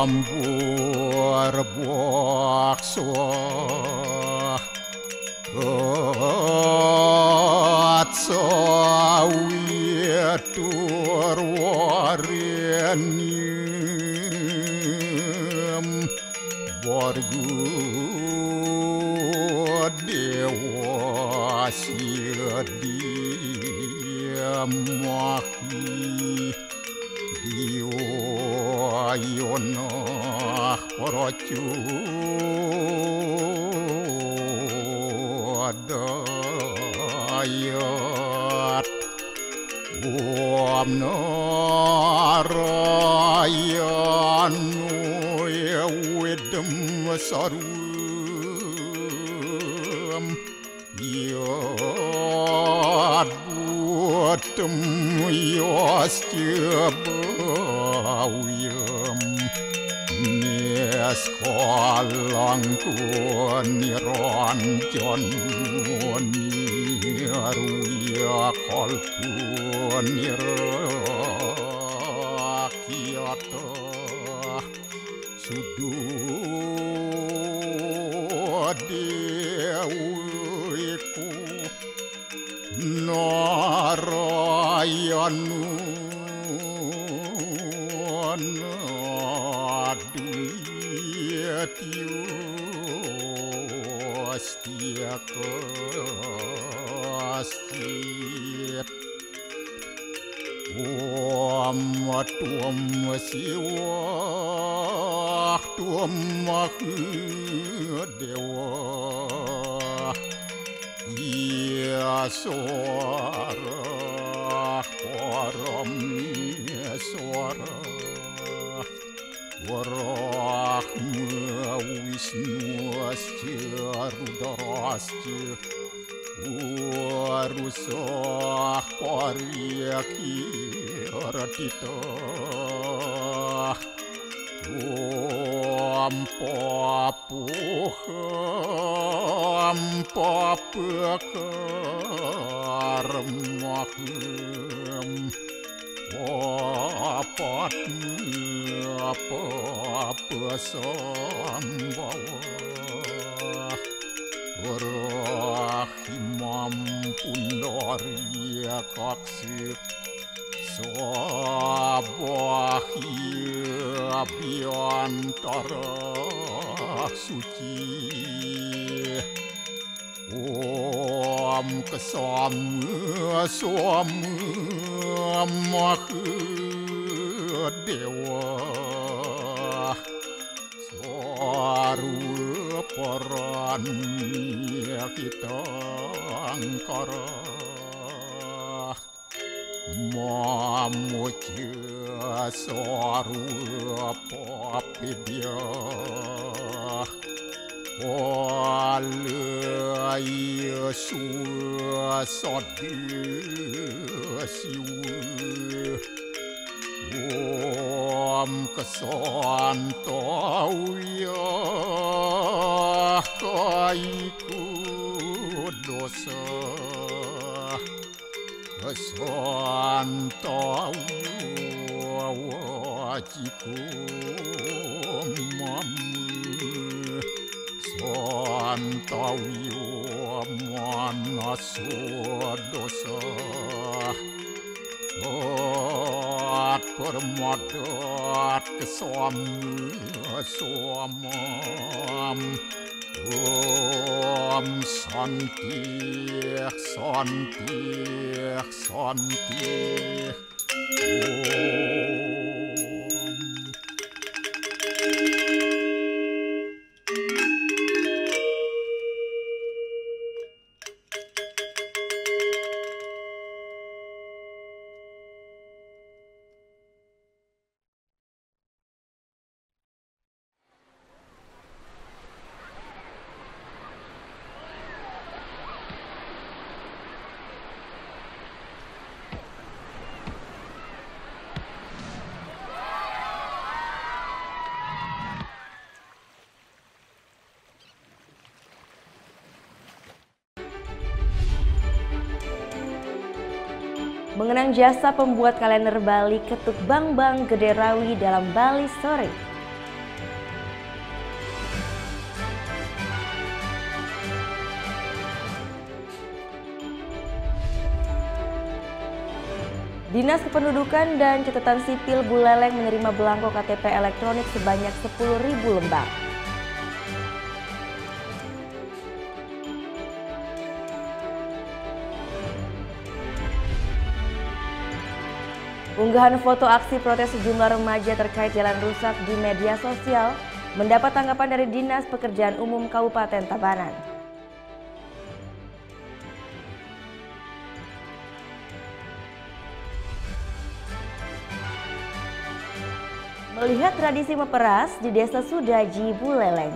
Ambur-bokso Atsawitur warenyem Borgu dewa sidiamahi Diwayana paracu dayat Om Narayanu Ewedem Sarum Yad Buatem Yasjabawiyam Neskalang niranjan Niruya kalku nirakyata Sudodewiku Narayanu Naduyatyu Astia kastit Om Tuam Siwa Tuam Dewa Yaswara Parameswara Warahma Wisnu Asya Rudrasya Warusah Paryakiratita Om Papuham Papakarmaham Papatnya Papasambhawa Rahimam Pundarya Kaksir Sabahya Biantara Suci Om Kesama Sama Mahadewa Sarwa Paranya kita angkara Mamuja sarwa papidya Walaya suasada siwa Om kesantauya kaiku dosa Kesantauya wajiku mamu Santauya manasa dosa Permadat kesamam Om Santi Santi Santi Om Mengenang jasa pembuat kalender Bali Ketuk Bang Bang Gede Rawi dalam Bali Sore. Dinas Kependudukan dan Catatan Sipil Buleleng menerima belangko KTP elektronik sebanyak 10.000 lembar. Unggahan foto aksi protes sejumlah remaja terkait jalan rusak di media sosial mendapat tanggapan dari Dinas Pekerjaan Umum Kabupaten Tabanan. Melihat tradisi meperas di Desa Sudaji, Buleleng.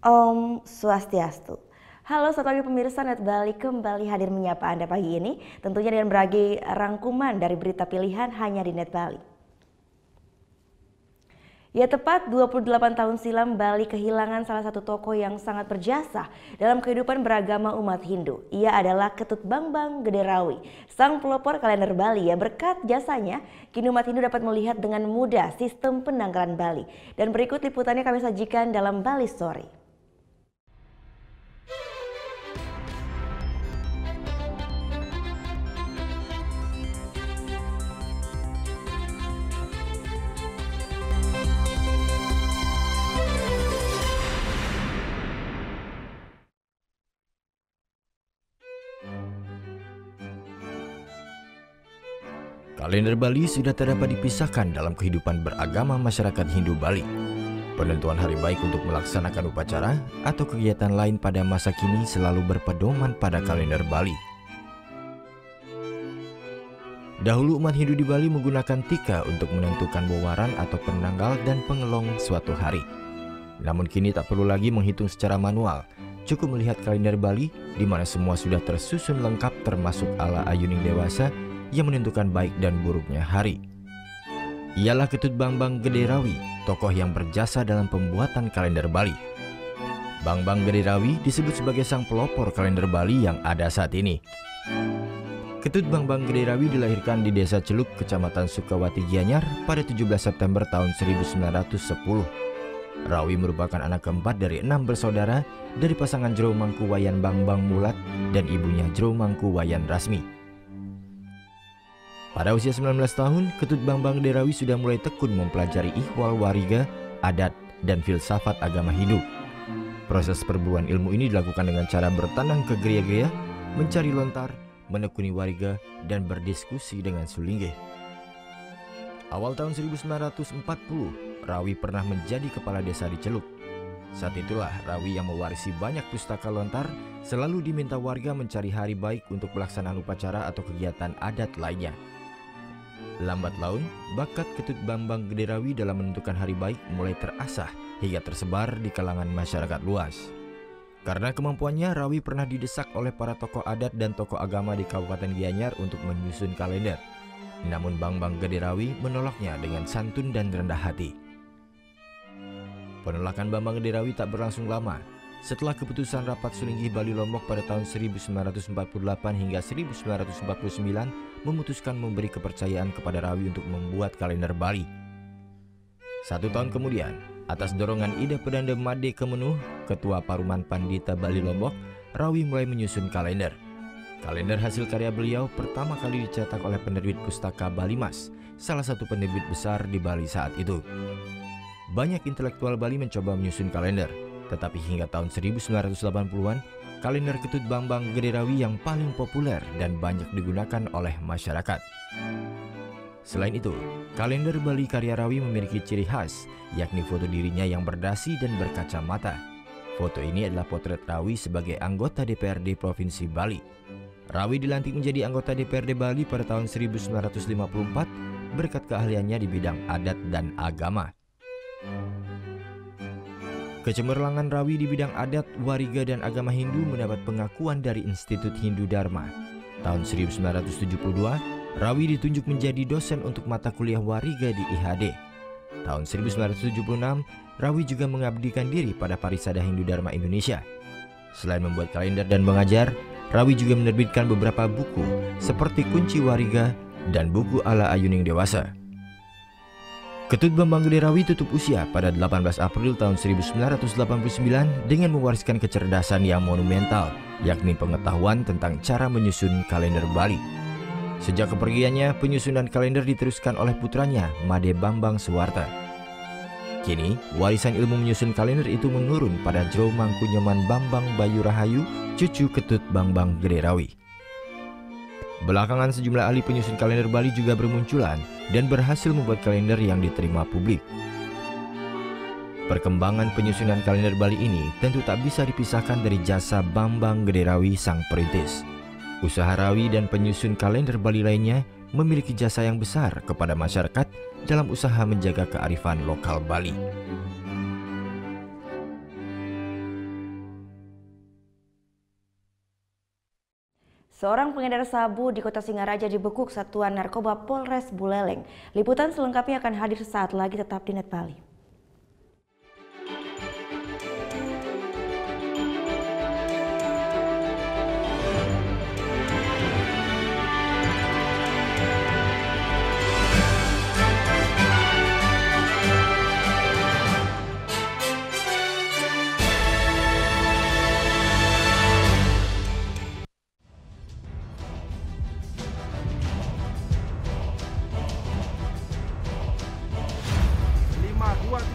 Om Swastiastu. Halo selamat pagi pemirsa Net Bali, kembali hadir menyapa Anda pagi ini, tentunya dengan berbagai rangkuman dari berita pilihan hanya di Net Bali. Ya, tepat 28 tahun silam Bali kehilangan salah satu tokoh yang sangat berjasa dalam kehidupan beragama umat Hindu. Ia adalah Ketut Bangbang Gederawi, sang pelopor kalender Bali. Ya, berkat jasanya, kini umat Hindu dapat melihat dengan mudah sistem penanggalan Bali. Dan berikut liputannya kami sajikan dalam Bali Story. Kalender Bali sudah tak dapat dipisahkan dalam kehidupan beragama masyarakat Hindu Bali. Penentuan hari baik untuk melaksanakan upacara atau kegiatan lain pada masa kini selalu berpedoman pada kalender Bali. Dahulu umat Hindu di Bali menggunakan tika untuk menentukan wewaran atau penanggal dan pengelong suatu hari. Namun kini tak perlu lagi menghitung secara manual. Cukup melihat kalender Bali di mana semua sudah tersusun lengkap termasuk ala ayuning dewasa yang menentukan baik dan buruknya hari. Ialah Ketut Bangbang Gederawi, tokoh yang berjasa dalam pembuatan kalender Bali. Bangbang Gederawi disebut sebagai sang pelopor kalender Bali yang ada saat ini. Ketut Bangbang Gederawi dilahirkan di Desa Celuk, Kecamatan Sukawati Gianyar pada 17 September tahun 1910. Rawi merupakan anak keempat dari 6 bersaudara dari pasangan Jero Mangku Wayan Bangbang Mulat dan ibunya Jero Mangku Wayan Rasmi. Pada usia 19 tahun, Ketut Bangbang Gederawi sudah mulai tekun mempelajari ihwal wariga, adat, dan filsafat agama Hindu. Proses perburuan ilmu ini dilakukan dengan cara bertandang ke gereja-gereja, mencari lontar, menekuni wariga, dan berdiskusi dengan Sulingge. Awal tahun 1940, Rawi pernah menjadi kepala desa di Celuk. Saat itulah Rawi yang mewarisi banyak pustaka lontar selalu diminta warga mencari hari baik untuk pelaksanaan upacara atau kegiatan adat lainnya. Lambat laun, bakat Ketut Bangbang Gederawi dalam menentukan hari baik mulai terasah hingga tersebar di kalangan masyarakat luas. Karena kemampuannya, Rawi pernah didesak oleh para tokoh adat dan tokoh agama di Kabupaten Gianyar untuk menyusun kalender. Namun Bangbang Gederawi menolaknya dengan santun dan rendah hati. Penolakan Bangbang Gederawi tak berlangsung lama. Setelah keputusan Rapat Sulinggi Bali Lombok pada tahun 1948 hingga 1949 memutuskan memberi kepercayaan kepada Rawi untuk membuat kalender Bali. 1 tahun kemudian, atas dorongan Ida Pedanda Made Kemenuh, Ketua Paruman Pandita Bali Lombok, Rawi mulai menyusun kalender. Kalender hasil karya beliau pertama kali dicetak oleh penerbit Pustaka Bali Mas, salah satu penerbit besar di Bali saat itu. Banyak intelektual Bali mencoba menyusun kalender, tetapi hingga tahun 1980-an, kalender Ketut Bangbang Gederawi yang paling populer dan banyak digunakan oleh masyarakat. Selain itu, kalender Bali karya Rawi memiliki ciri khas, yakni foto dirinya yang berdasi dan berkacamata. Foto ini adalah potret Rawi sebagai anggota DPRD Provinsi Bali. Rawi dilantik menjadi anggota DPRD Bali pada tahun 1954 berkat keahliannya di bidang adat dan agama. Kecemerlangan Rawi di bidang adat, wariga, dan agama Hindu mendapat pengakuan dari Institut Hindu Dharma. Tahun 1972, Rawi ditunjuk menjadi dosen untuk mata kuliah wariga di IHD. Tahun 1976, Rawi juga mengabdikan diri pada Parisada Hindu Dharma Indonesia. Selain membuat kalender dan mengajar, Rawi juga menerbitkan beberapa buku seperti Kunci Wariga dan buku ala Ayuning Dewasa. Ketut Bambang Gede Rawi tutup usia pada 18 April tahun 1989 dengan mewariskan kecerdasan yang monumental, yakni pengetahuan tentang cara menyusun kalender Bali. Sejak kepergiannya, penyusunan kalender diteruskan oleh putranya, Made Bambang Suwarta. Kini, warisan ilmu menyusun kalender itu menurun pada Jro Mangkunyoman Bambang Bayu Rahayu, cucu Ketut Bambang Gede Rawi. Belakangan sejumlah ahli penyusun kalender Bali juga bermunculan dan berhasil membuat kalender yang diterima publik. Perkembangan penyusunan kalender Bali ini tentu tak bisa dipisahkan dari jasa Bambang Gede Rawi sang perintis. Usaha Rawi dan penyusun kalender Bali lainnya memiliki jasa yang besar kepada masyarakat dalam usaha menjaga kearifan lokal Bali. Seorang pengedar sabu di Kota Singaraja dibekuk Satuan Narkoba Polres Buleleng. Liputan selengkapnya akan hadir saat lagi, tetap di Net Bali.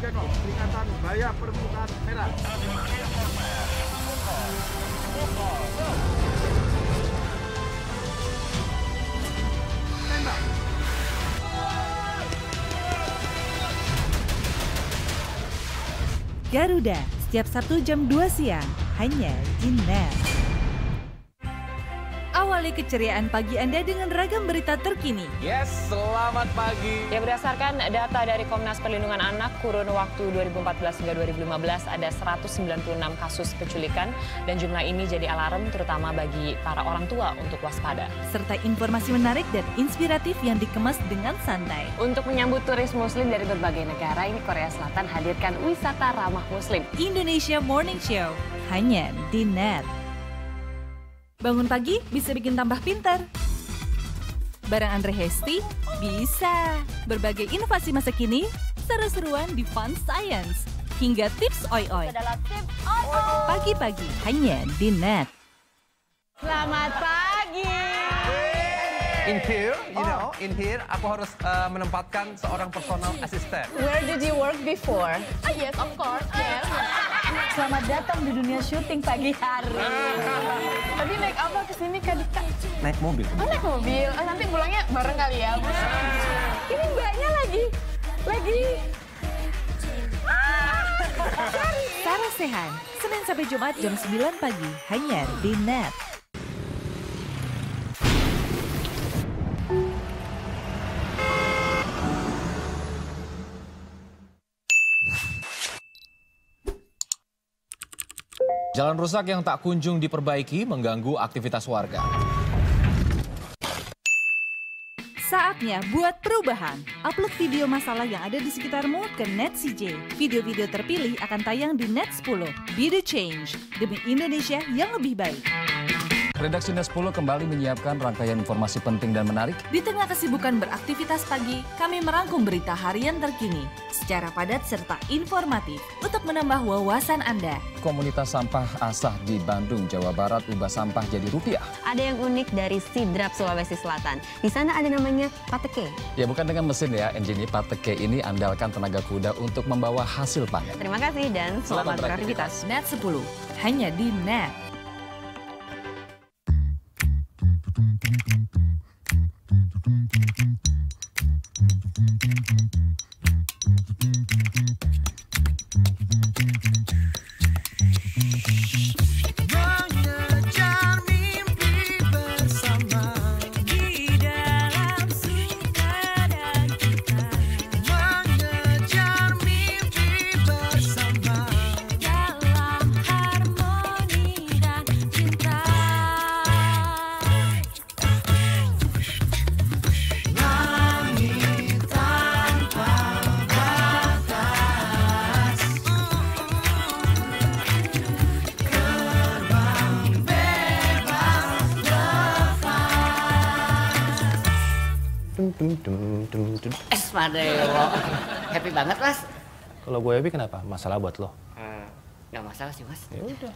Peringatan bahaya permukaan merah. Tembak. Garuda, setiap Sabtu jam 2 siang, hanya di Net. Awali keceriaan pagi Anda dengan ragam berita terkini. Yes, selamat pagi. Ya, berdasarkan data dari Komnas Perlindungan Anak, kurun waktu 2014 hingga 2015 ada 196 kasus penculikan dan jumlah ini jadi alarm terutama bagi para orang tua untuk waspada. Serta informasi menarik dan inspiratif yang dikemas dengan santai. Untuk menyambut turis muslim dari berbagai negara, ini Korea Selatan hadirkan wisata ramah muslim. Indonesia Morning Show, hanya di Net. Bangun pagi bisa bikin tambah pintar. Bareng Andre Hesti, bisa. Berbagai inovasi masa kini, seru-seruan di Fun Science. Hingga tips oi-oi. Pagi-pagi, hanya di Net. Selamat pagi. In here, aku harus menempatkan seorang personal assistant. Where did you work before? Yes, of course. Yes. Selamat datang di dunia syuting pagi hari. Tadi naik apa ke sini Kak Dika? Naik mobil. Oh, naik mobil. Oh, nanti pulangnya bareng kali ya. Ini mbaknya lagi. Sarah Sehan, Senin sampai Jumat jam 9 pagi, hanya di Net. Jalan rusak yang tak kunjung diperbaiki mengganggu aktivitas warga. Saatnya buat perubahan. Upload video masalah yang ada di sekitarmu ke Net CJ. Video-video terpilih akan tayang di Net 10. Be the change demi Indonesia yang lebih baik. Redaksi Net 10 kembali menyiapkan rangkaian informasi penting dan menarik. Di tengah kesibukan beraktivitas pagi, kami merangkum berita harian terkini secara padat serta informatif untuk menambah wawasan Anda. Komunitas sampah Asah di Bandung, Jawa Barat ubah sampah jadi rupiah. Ada yang unik dari Sidrap, Sulawesi Selatan. Di sana ada namanya pateke. Ya, bukan dengan mesin ya, engine pateke ini andalkan tenaga kuda untuk membawa hasil panen. Terima kasih dan selamat beraktivitas. Net 10, hanya di Net. Espadeo. Happy banget, Mas. Kalau gue happy kenapa? Masalah buat lo? Nggak masalah sih, Mas. Ya udah.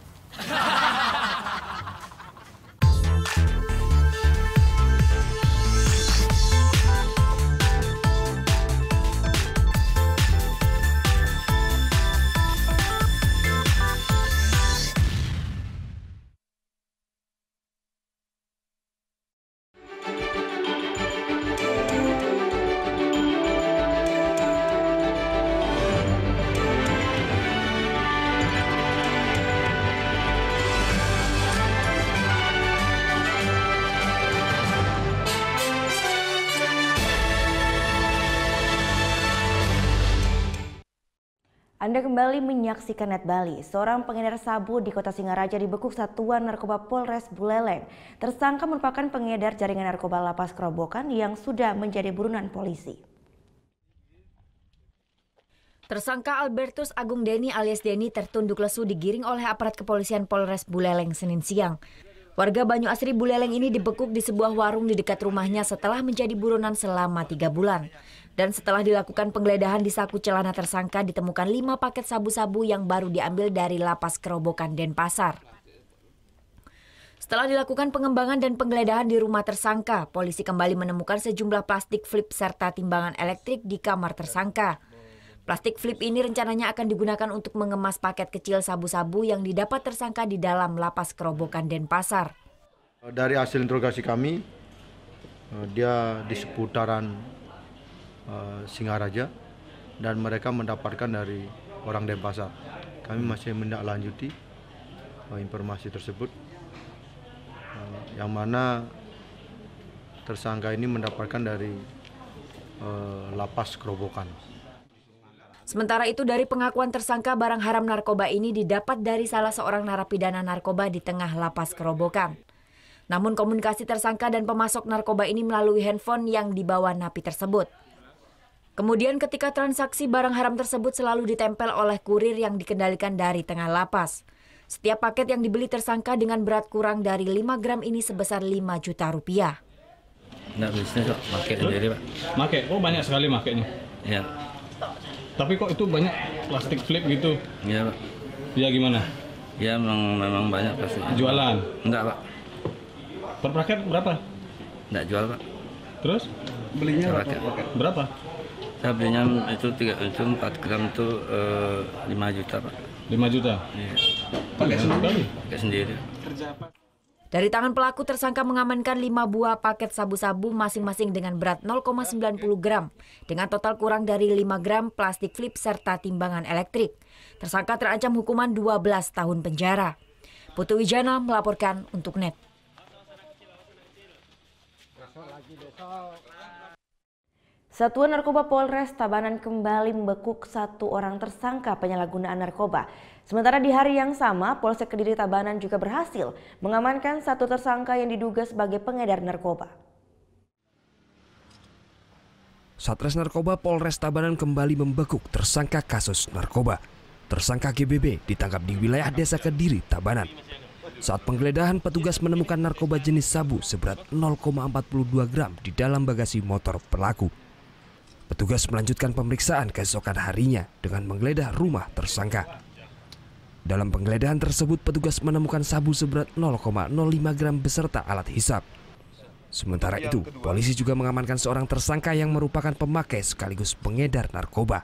Anda kembali menyaksikan Net Bali. Seorang pengedar sabu di Kota Singaraja dibekuk Satuan Narkoba Polres Buleleng. Tersangka merupakan pengedar jaringan narkoba Lapas Kerobokan yang sudah menjadi buronan polisi. Tersangka Albertus Agung Deni alias Deni tertunduk lesu digiring oleh aparat kepolisian Polres Buleleng Senin siang. Warga Banyu Asri Buleleng ini dibekuk di sebuah warung di dekat rumahnya setelah menjadi buronan selama 3 bulan. Dan setelah dilakukan penggeledahan di saku celana tersangka ditemukan 5 paket sabu-sabu yang baru diambil dari Lapas Kerobokan Denpasar. Setelah dilakukan pengembangan dan penggeledahan di rumah tersangka, polisi kembali menemukan sejumlah plastik flip serta timbangan elektrik di kamar tersangka. Plastik flip ini rencananya akan digunakan untuk mengemas paket kecil sabu-sabu yang didapat tersangka di dalam Lapas Kerobokan Denpasar. Dari hasil interogasi kami, dia di seputaran Singaraja dan mereka mendapatkan dari orang Denpasar. Kami masih menindaklanjuti informasi tersebut, yang mana tersangka ini mendapatkan dari Lapas Kerobokan. Sementara itu dari pengakuan tersangka, barang haram narkoba ini didapat dari salah seorang narapidana narkoba di tengah Lapas Kerobokan. Namun komunikasi tersangka dan pemasok narkoba ini melalui handphone yang dibawa napi tersebut. Kemudian ketika transaksi barang haram tersebut selalu ditempel oleh kurir yang dikendalikan dari tengah lapas. Setiap paket yang dibeli tersangka dengan berat kurang dari 5 gram ini sebesar 5 juta rupiah. Nggak bisnis kok, pakai sendiri Pak. Pakai? Oh banyak sekali makainya? Iya. Tapi kok itu banyak plastik flip gitu? Iya Pak. Ya gimana? Ya memang banyak plastik. Jualan? Enggak Pak. Per paket berapa? Enggak jual Pak. Terus? Belinya berapa? Saya belinya itu 4 gram itu 5 juta Pak. 5 juta? Iya. Pakai sendiri? Pakai sendiri. Dari tangan pelaku tersangka mengamankan 5 buah paket sabu-sabu masing-masing dengan berat 0,90 gram. Dengan total kurang dari 5 gram plastik flip serta timbangan elektrik. Tersangka terancam hukuman 12 tahun penjara. Putu Wijana melaporkan untuk NET. Satuan Narkoba Polres Tabanan kembali membekuk 1 orang tersangka penyalahgunaan narkoba. Sementara di hari yang sama, Polsek Kediri Tabanan juga berhasil mengamankan 1 tersangka yang diduga sebagai pengedar narkoba. Satres Narkoba Polres Tabanan kembali membekuk tersangka kasus narkoba. Tersangka GBB ditangkap di wilayah Desa Kediri, Tabanan. Saat penggeledahan, petugas menemukan narkoba jenis sabu seberat 0,42 gram di dalam bagasi motor pelaku. Petugas melanjutkan pemeriksaan keesokan harinya dengan menggeledah rumah tersangka. Dalam penggeledahan tersebut, petugas menemukan sabu seberat 0,05 gram beserta alat hisap. Sementara itu, polisi juga mengamankan seorang tersangka yang merupakan pemakai sekaligus pengedar narkoba.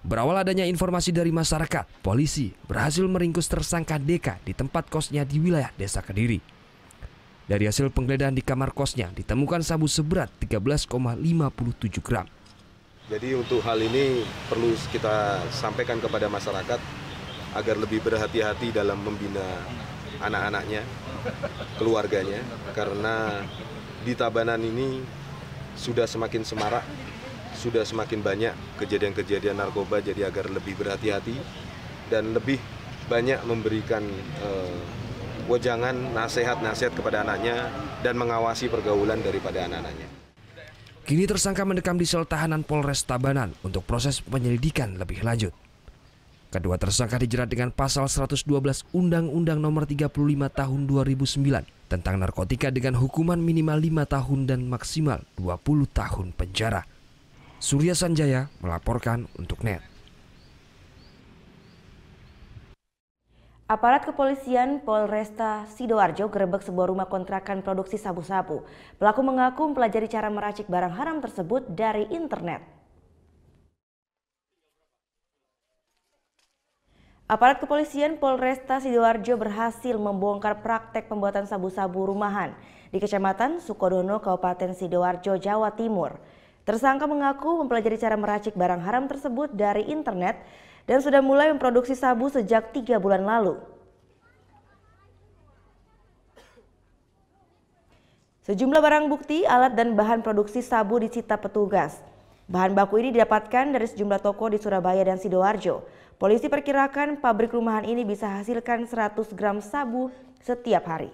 Berawal adanya informasi dari masyarakat, polisi berhasil meringkus tersangka DK di tempat kosnya di wilayah Desa Kediri. Dari hasil penggeledahan di kamar kosnya ditemukan sabu seberat 13,57 gram. Jadi untuk hal ini perlu kita sampaikan kepada masyarakat agar lebih berhati-hati dalam membina anak-anaknya, keluarganya, karena di Tabanan ini sudah semakin semarak, sudah semakin banyak kejadian-kejadian narkoba, jadi agar lebih berhati-hati dan lebih banyak memberikan wejangan, nasihat-nasihat kepada anaknya dan mengawasi pergaulan daripada anak-anaknya. Kini tersangka mendekam di sel tahanan Polres Tabanan untuk proses penyelidikan lebih lanjut. Kedua tersangka dijerat dengan pasal 112 Undang-Undang Nomor 35 Tahun 2009 tentang narkotika dengan hukuman minimal 5 tahun dan maksimal 20 tahun penjara. Surya Sanjaya melaporkan untuk NET. Aparat kepolisian Polresta Sidoarjo gerebek sebuah rumah kontrakan produksi sabu-sabu. Pelaku mengaku mempelajari cara meracik barang haram tersebut dari internet. Aparat kepolisian Polresta Sidoarjo berhasil membongkar praktek pembuatan sabu-sabu rumahan di Kecamatan Sukodono, Kabupaten Sidoarjo, Jawa Timur. Tersangka mengaku mempelajari cara meracik barang haram tersebut dari internet dan sudah mulai memproduksi sabu sejak 3 bulan lalu. Sejumlah barang bukti, alat dan bahan produksi sabu disita petugas. Bahan baku ini didapatkan dari sejumlah toko di Surabaya dan Sidoarjo. Polisi perkirakan pabrik rumahan ini bisa hasilkan 100 gram sabu setiap hari.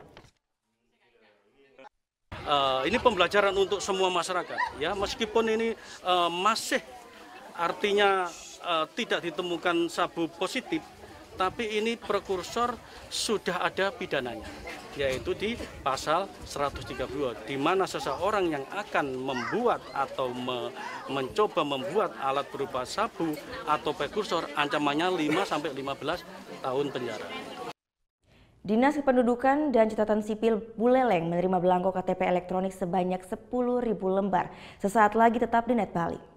Ini pembelajaran untuk semua masyarakat, ya, meskipun ini masih artinya tidak ditemukan sabu positif, tapi ini prekursor sudah ada pidananya, yaitu di pasal 132, di mana seseorang yang akan membuat atau mencoba membuat alat berupa sabu atau prekursor ancamannya 5-15 tahun penjara. Dinas Kependudukan dan Catatan Sipil Buleleng menerima belangko KTP elektronik sebanyak 10.000 lembar. Sesaat lagi tetap di NET Bali.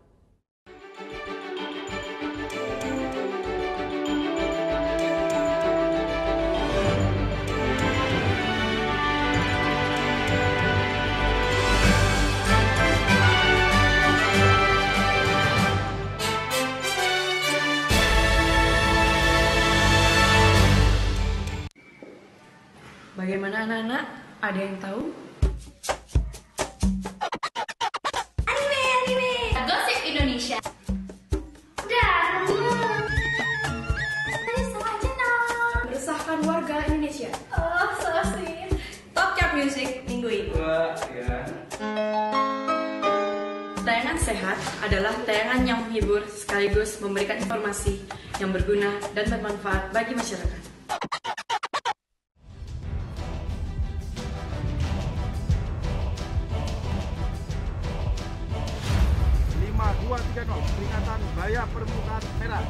Bagaimana anak-anak? Ada yang tahu? Anime! Gosip Indonesia. Meresahkan warga Indonesia. Oh, so sweet. Top Chart Music minggu ini. Tayangan sehat adalah tayangan yang menghibur sekaligus memberikan informasi yang berguna dan bermanfaat bagi masyarakat. 5-2-3-0, peringatan bahaya permukaan merah.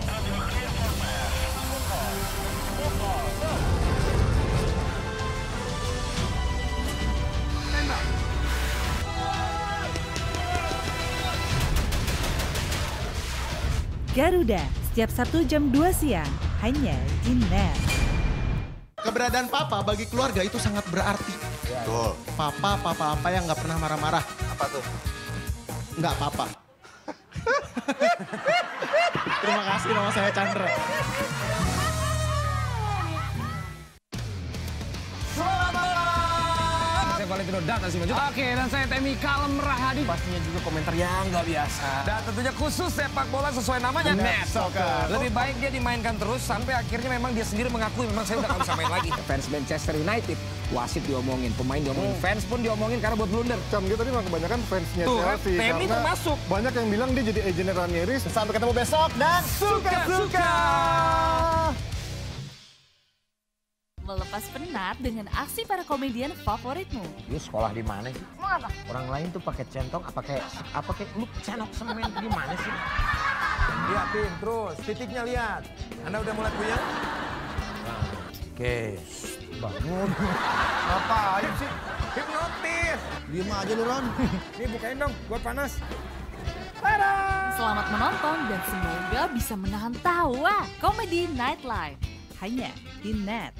Tembak. Garuda, setiap Sabtu jam 2 siang, hanya di NET. Keberadaan papa bagi keluarga itu sangat berarti. Betul. Papa apa yang nggak pernah marah-marah. Apa tuh? Nggak apa-apa. Terima kasih, nama saya Chandra. Saya Valentino Data sih maju. Oke, dan saya Temi Kalem Rahadi. Pastinya juga komentar yang nggak biasa. Dan tentunya khusus sepak bola sesuai namanya. NET Soccer. Lebih baik dia dimainkan terus sampai akhirnya memang dia sendiri mengakui memang saya udah nggak bisa main lagi. Fans Manchester United, wasit diomongin, pemain diomongin, fans pun diomongin karena buat blunder. Dia tadi kebanyakan fansnya Chelsea. Temi termasuk. Banyak yang bilang dia jadi agennya Ranieri. Sampai ketemu besok dan suka-suka. Melepas penat dengan aksi para komedian favoritmu. Lu sekolah di mana sih? Mau apa? Orang lain tuh pakai centong, apa kayak lu cenok semen gimana sih? Liatin terus, titiknya lihat. Anda udah mulai puyeng? Oke, bangun. Ngapain sih? Hipnotis. Diem aja lu, Ron. Nih bukain dong, gua panas. Selamat menonton dan semoga bisa menahan tawa. Komedi Night Live hanya di NET.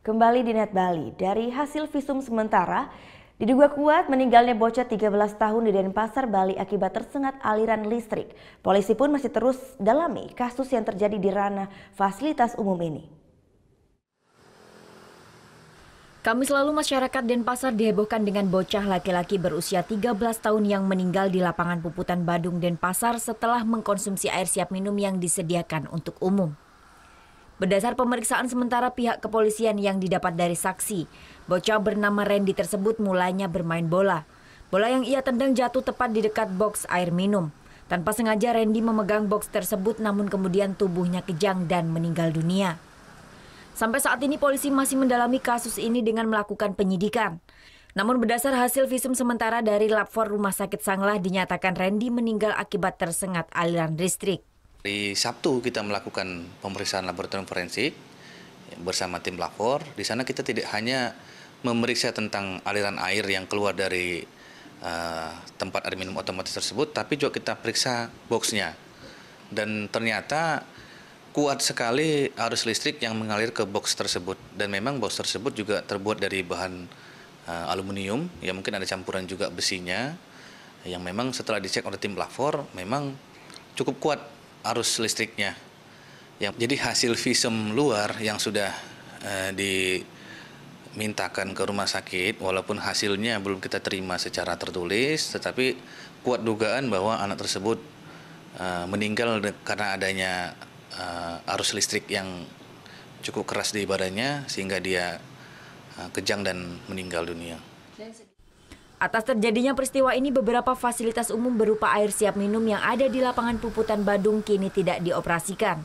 Kembali di NET Bali, dari hasil visum sementara Diduga kuat meninggalnya bocah 13 tahun di Denpasar, Bali akibat tersengat aliran listrik. Polisi pun masih terus dalami kasus yang terjadi di ranah fasilitas umum ini. Kamis lalu masyarakat Denpasar dihebohkan dengan bocah laki-laki berusia 13 tahun yang meninggal di lapangan Puputan Badung, Denpasar setelah mengkonsumsi air siap minum yang disediakan untuk umum. Berdasar pemeriksaan sementara pihak kepolisian yang didapat dari saksi, bocah bernama Randy tersebut mulanya bermain bola. Bola yang ia tendang jatuh tepat di dekat box air minum. Tanpa sengaja Randy memegang box tersebut namun kemudian tubuhnya kejang dan meninggal dunia. Sampai saat ini polisi masih mendalami kasus ini dengan melakukan penyidikan. Namun berdasar hasil visum sementara dari Lapfor Rumah Sakit Sanglah dinyatakan Randy meninggal akibat tersengat aliran listrik. Di Sabtu kita melakukan pemeriksaan laboratorium forensik bersama tim Lapfor. Di sana kita tidak hanya memeriksa tentang aliran air yang keluar dari tempat air minum otomatis tersebut, tapi juga kita periksa boxnya. Dan ternyata kuat sekali arus listrik yang mengalir ke box tersebut. Dan memang box tersebut juga terbuat dari bahan aluminium, ya mungkin ada campuran juga besinya, yang memang setelah dicek oleh tim Lapfor memang cukup kuat arus listriknya. Jadi hasil visum luar yang sudah dimintakan ke rumah sakit, walaupun hasilnya belum kita terima secara tertulis, tetapi kuat dugaan bahwa anak tersebut meninggal karena adanya arus listrik yang cukup keras di badannya sehingga dia kejang dan meninggal dunia. Atas terjadinya peristiwa ini, beberapa fasilitas umum berupa air siap minum yang ada di lapangan Puputan Badung kini tidak dioperasikan.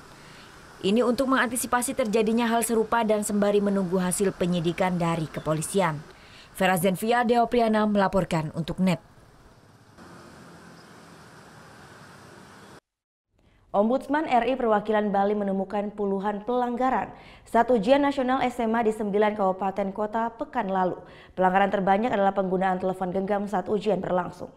Ini untuk mengantisipasi terjadinya hal serupa dan sembari menunggu hasil penyidikan dari kepolisian. Vera Zenvia Deopriana melaporkan untuk NET. Ombudsman RI Perwakilan Bali menemukan puluhan pelanggaran saat ujian nasional SMA di 9 kabupaten kota pekan lalu. Pelanggaran terbanyak adalah penggunaan telepon genggam saat ujian berlangsung.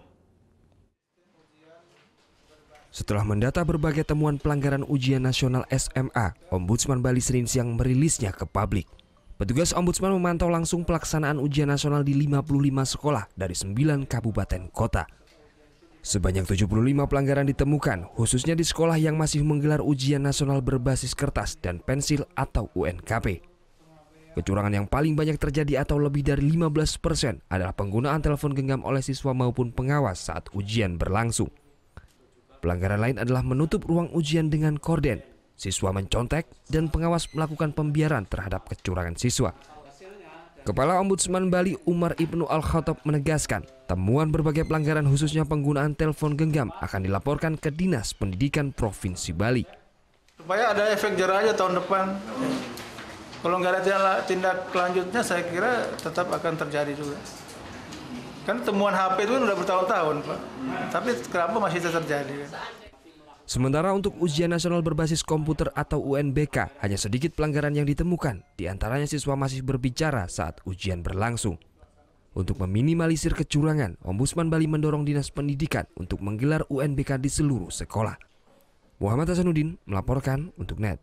Setelah mendata berbagai temuan pelanggaran ujian nasional SMA, Ombudsman Bali Senin siang merilisnya ke publik. Petugas Ombudsman memantau langsung pelaksanaan ujian nasional di 55 sekolah dari 9 kabupaten kota. Sebanyak 75 pelanggaran ditemukan, khususnya di sekolah yang masih menggelar ujian nasional berbasis kertas dan pensil atau UNKP. Kecurangan yang paling banyak terjadi atau lebih dari 15% adalah penggunaan telepon genggam oleh siswa maupun pengawas saat ujian berlangsung. Pelanggaran lain adalah menutup ruang ujian dengan korden, siswa mencontek, dan pengawas melakukan pembiaran terhadap kecurangan siswa. Kepala Ombudsman Bali Umar Ibnu Al-Khattab menegaskan, temuan berbagai pelanggaran khususnya penggunaan telepon genggam akan dilaporkan ke Dinas Pendidikan Provinsi Bali. Supaya ada efek jerah aja tahun depan. Kalau nggak ada tindak lanjutnya, saya kira tetap akan terjadi juga. Kan temuan HP itu kan udah bertahun-tahun, Pak. Tapi kenapa masih terjadi? Sementara untuk ujian nasional berbasis komputer atau UNBK, hanya sedikit pelanggaran yang ditemukan. Di antaranya siswa masih berbicara saat ujian berlangsung. Untuk meminimalisir kecurangan, Ombudsman Bali mendorong Dinas Pendidikan untuk menggelar UNBK di seluruh sekolah. Muhammad Hasanuddin melaporkan untuk NET.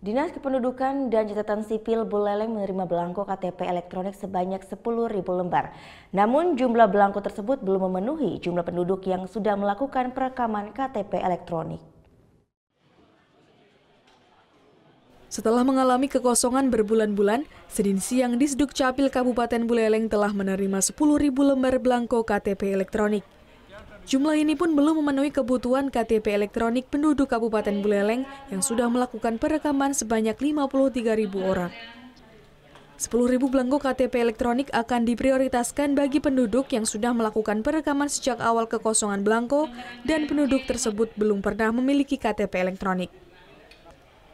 Dinas Kependudukan dan Catatan Sipil Buleleng menerima belangko KTP elektronik sebanyak 10.000 lembar. Namun jumlah belangko tersebut belum memenuhi jumlah penduduk yang sudah melakukan perekaman KTP elektronik. Setelah mengalami kekosongan berbulan-bulan, Senin siang Disduk Capil Kabupaten Buleleng telah menerima 10.000 lembar belangko KTP elektronik. Jumlah ini pun belum memenuhi kebutuhan KTP elektronik penduduk Kabupaten Buleleng yang sudah melakukan perekaman sebanyak 53.000 orang. 10.000 belangko KTP elektronik akan diprioritaskan bagi penduduk yang sudah melakukan perekaman sejak awal kekosongan belangko dan penduduk tersebut belum pernah memiliki KTP elektronik.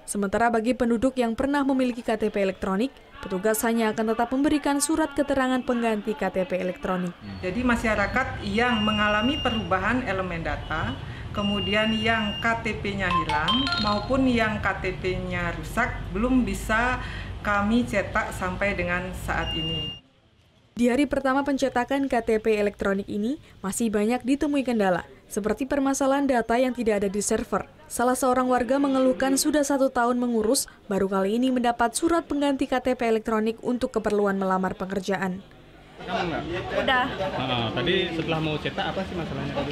Sementara bagi penduduk yang pernah memiliki KTP elektronik, petugas hanya akan tetap memberikan surat keterangan pengganti KTP elektronik. Jadi masyarakat yang mengalami perubahan elemen data, kemudian yang KTP-nya hilang maupun yang KTP-nya rusak belum bisa kami cetak sampai dengan saat ini. Di hari pertama pencetakan KTP elektronik ini masih banyak ditemui kendala, seperti permasalahan data yang tidak ada di server. Salah seorang warga mengeluhkan sudah 1 tahun mengurus, baru kali ini mendapat surat pengganti KTP elektronik untuk keperluan melamar pekerjaan. Kamu enggak? Udah. Tadi setelah mau cetak apa sih masalahnya tadi?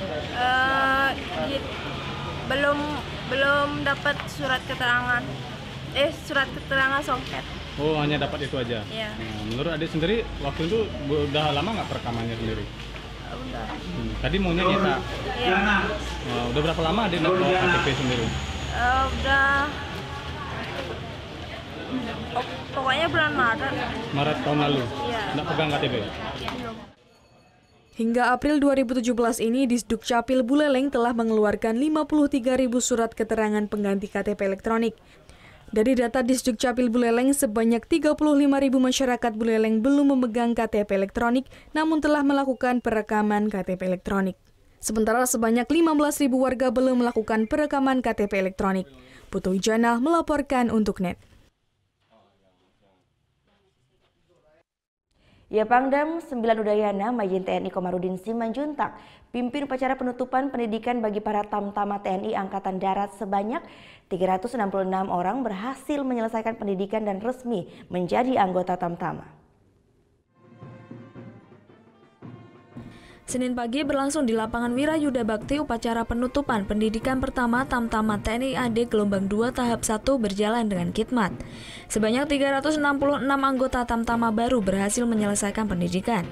Belum dapat surat keterangan. Surat keterangan songket. Oh, hanya dapat itu aja? Iya. Nah, menurut adik sendiri, waktu itu udah lama nggak perekamannya sendiri? Udah. Tadi maunya nyetak? Iya. Udah berapa lama adik dapat KTP sendiri? Pokoknya bulan Maret. Maret tahun lalu? Iya. Nggak pegang KTP? Hingga April 2017 ini, Disduk Capil Buleleng telah mengeluarkan 53.000 surat keterangan pengganti KTP elektronik. Dari data Disduk Capil Buleleng, sebanyak 35.000 masyarakat Buleleng belum memegang KTP elektronik, namun telah melakukan perekaman KTP elektronik. Sementara sebanyak 15.000 warga belum melakukan perekaman KTP elektronik. Putu Wijana melaporkan untuk NET. Ya, Pangdam 9 Udayana Majen TNI Komarudin Simanjuntak pimpin upacara penutupan pendidikan bagi para Tamtama TNI Angkatan Darat sebanyak 366 orang berhasil menyelesaikan pendidikan dan resmi menjadi anggota Tamtama. Senin pagi berlangsung di lapangan Wirayuda Bakti upacara penutupan pendidikan pertama Tamtama TNI AD gelombang 2 tahap 1 berjalan dengan khidmat. Sebanyak 366 anggota Tamtama baru berhasil menyelesaikan pendidikan.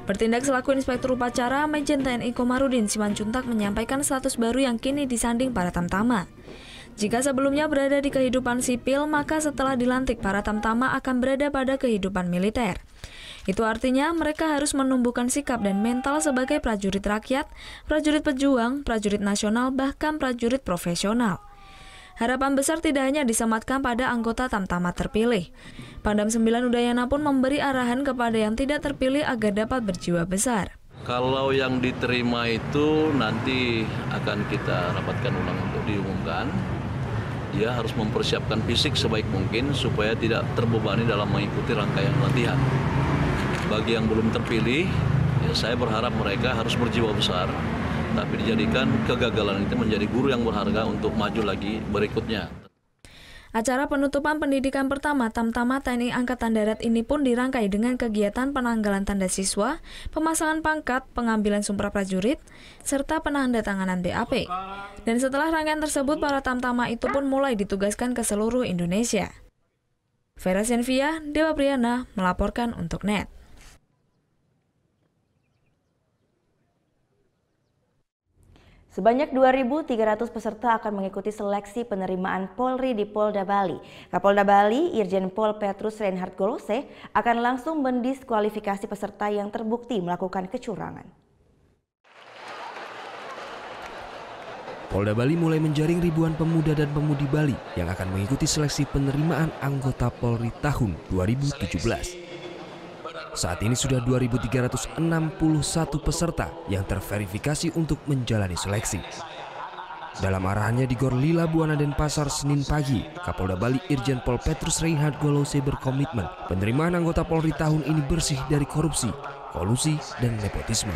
Bertindak selaku Inspektur Upacara, Majen TNI Komarudin Simanjuntak menyampaikan status baru yang kini disanding para Tamtama. Jika sebelumnya berada di kehidupan sipil, maka setelah dilantik para Tamtama akan berada pada kehidupan militer. Itu artinya mereka harus menumbuhkan sikap dan mental sebagai prajurit rakyat, prajurit pejuang, prajurit nasional, bahkan prajurit profesional. Harapan besar tidak hanya disematkan pada anggota Tamtama terpilih. Pangdam 9 Udayana pun memberi arahan kepada yang tidak terpilih agar dapat berjiwa besar. Kalau yang diterima itu nanti akan kita rapatkan ulang untuk diumumkan. Dia harus mempersiapkan fisik sebaik mungkin supaya tidak terbebani dalam mengikuti rangkaian latihan. Bagi yang belum terpilih, ya saya berharap mereka harus berjiwa besar, tapi dijadikan kegagalan itu menjadi guru yang berharga untuk maju lagi berikutnya. Acara penutupan pendidikan pertama Tamtama TNI Angkatan Darat ini pun dirangkai dengan kegiatan penanggalan tanda siswa, pemasangan pangkat, pengambilan sumpah prajurit, serta penandatanganan BAP. Dan setelah rangkaian tersebut, para Tamtama itu pun mulai ditugaskan ke seluruh Indonesia. Vera Senvia, Dewa Priyana, melaporkan untuk NET. Sebanyak 2.300 peserta akan mengikuti seleksi penerimaan Polri di Polda Bali. Kapolda Bali, Irjen Pol Petrus Reinhard Golose, akan langsung mendiskualifikasi peserta yang terbukti melakukan kecurangan. Polda Bali mulai menjaring ribuan pemuda dan pemudi Bali yang akan mengikuti seleksi penerimaan anggota Polri tahun 2017. Saat ini sudah 2.361 peserta yang terverifikasi untuk menjalani seleksi. Dalam arahannya di Gor Lila Buana Denpasar Senin pagi, Kapolda Bali Irjen Pol Petrus Reinhard Golose berkomitmen penerimaan anggota Polri tahun ini bersih dari korupsi, kolusi, dan nepotisme.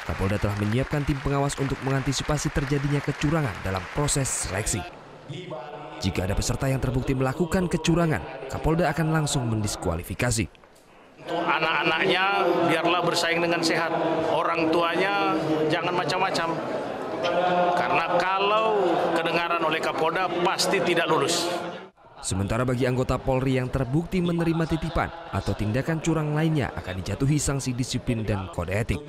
Kapolda telah menyiapkan tim pengawas untuk mengantisipasi terjadinya kecurangan dalam proses seleksi. Jika ada peserta yang terbukti melakukan kecurangan, Kapolda akan langsung mendiskualifikasi. Untuk anak-anaknya biarlah bersaing dengan sehat, orang tuanya jangan macam-macam. Karena kalau kedengaran oleh Kapolda pasti tidak lulus. Sementara bagi anggota Polri yang terbukti menerima titipan atau tindakan curang lainnya akan dijatuhi sanksi disiplin dan kode etik.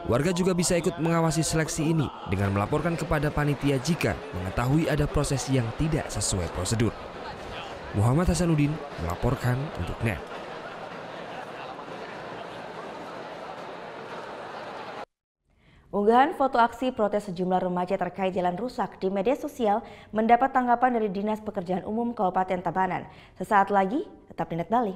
Warga juga bisa ikut mengawasi seleksi ini dengan melaporkan kepada panitia jika mengetahui ada proses yang tidak sesuai prosedur. Muhammad Hasanuddin melaporkan untuk NET. Unggahan foto aksi protes sejumlah remaja terkait jalan rusak di media sosial mendapat tanggapan dari Dinas Pekerjaan Umum Kabupaten Tabanan. Sesaat lagi, tetap di NET Bali.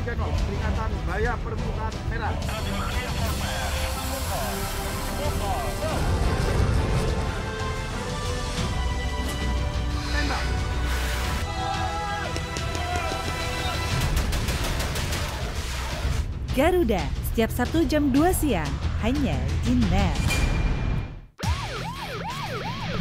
peringatan bahaya permukaan merah. Tembak. Garuda, setiap Sabtu jam 2 siang, hanya di NET.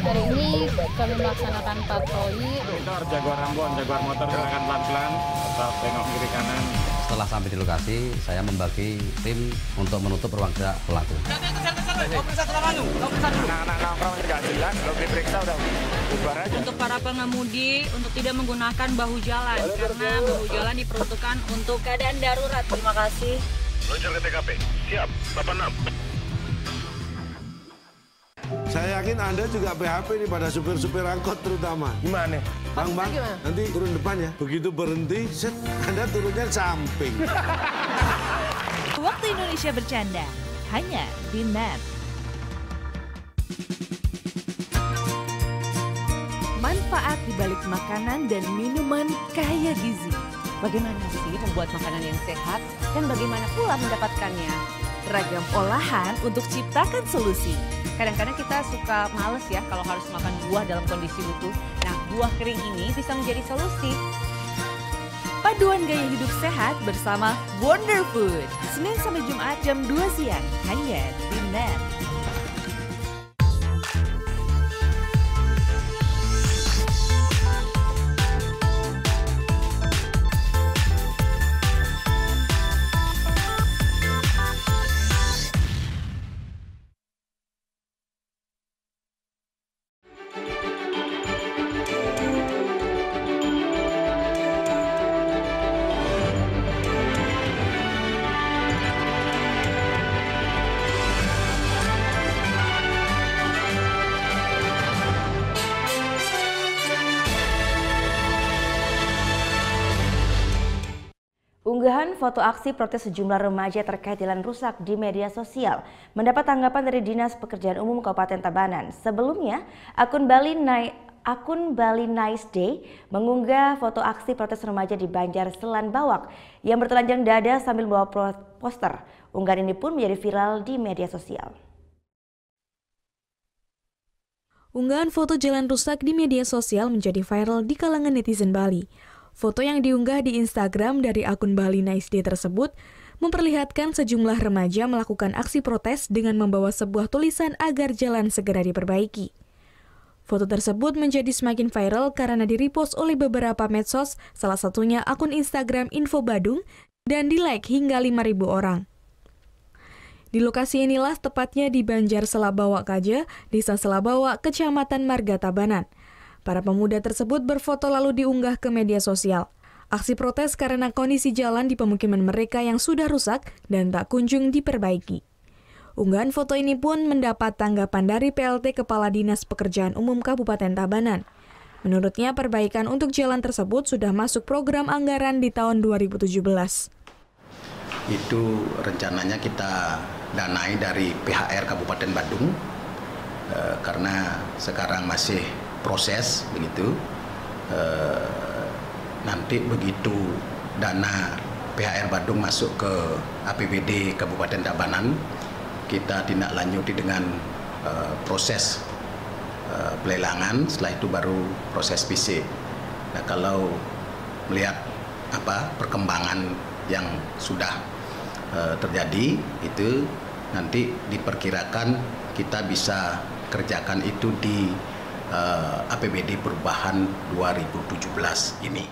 Hari ini kami melaksanakan patroli. Jaguar Ambon, Jaguar motor silakan pelan-pelan, tetap tengok kiri kanan. Setelah sampai di lokasi, saya membagi tim untuk menutup ruang gerak pelaku. Anak-anak nongkrong tidak jelas, kalau diperiksa udah bubar aja. Untuk para pengemudi, untuk tidak menggunakan bahu jalan, karena bahu jalan diperuntukkan untuk keadaan darurat. Terima kasih. Meluncur ke TKP, siap, 86. Saya yakin Anda juga PHP nih pada supir-supir angkot terutama. Gimana? Bang, nanti turun depan ya. Begitu berhenti, set, Anda turunnya samping. Waktu Indonesia bercanda, hanya di NET. Manfaat di balik makanan dan minuman kaya gizi. Bagaimana sih membuat makanan yang sehat dan bagaimana pula mendapatkannya? Ragam olahan untuk ciptakan solusi. Kadang-kadang kita suka males ya kalau harus makan buah dalam kondisi utuh. Nah, buah kering ini bisa menjadi solusi. Paduan gaya hidup sehat bersama Wonder Food. Senin sampai Jumat jam 2 siang, hanya di NET. Unggahan foto aksi protes sejumlah remaja terkait jalan rusak di media sosial mendapat tanggapan dari Dinas Pekerjaan Umum Kabupaten Tabanan. Sebelumnya, akun Bali Nice Day mengunggah foto aksi protes remaja di Banjar Selan Bawak yang bertelanjang dada sambil membawa poster. Unggahan ini pun menjadi viral di media sosial. Unggahan foto jalan rusak di media sosial menjadi viral di kalangan netizen Bali. Foto yang diunggah di Instagram dari akun Bali Nice Day tersebut memperlihatkan sejumlah remaja melakukan aksi protes dengan membawa sebuah tulisan agar jalan segera diperbaiki. Foto tersebut menjadi semakin viral karena di-repost oleh beberapa medsos, salah satunya akun Instagram Info Badung, dan di-like hingga 5.000 orang. Di lokasi inilah tepatnya di Banjar Selabawak Kaja, Desa Selabawak, Kecamatan Marga Tabanan. Para pemuda tersebut berfoto lalu diunggah ke media sosial. Aksi protes karena kondisi jalan di pemukiman mereka yang sudah rusak dan tak kunjung diperbaiki. Unggahan foto ini pun mendapat tanggapan dari PLT Kepala Dinas Pekerjaan Umum Kabupaten Tabanan. Menurutnya perbaikan untuk jalan tersebut sudah masuk program anggaran di tahun 2017. Itu rencananya kita danai dari PHR Kabupaten Badung karena sekarang masih proses begitu. Nanti begitu dana PHR Badung masuk ke APBD Kabupaten Tabanan, kita tindak lanjuti dengan proses pelelangan, setelah itu baru proses fisik. Nah, kalau melihat perkembangan yang sudah terjadi, itu nanti diperkirakan kita bisa kerjakan itu di APBD perubahan 2017 ini.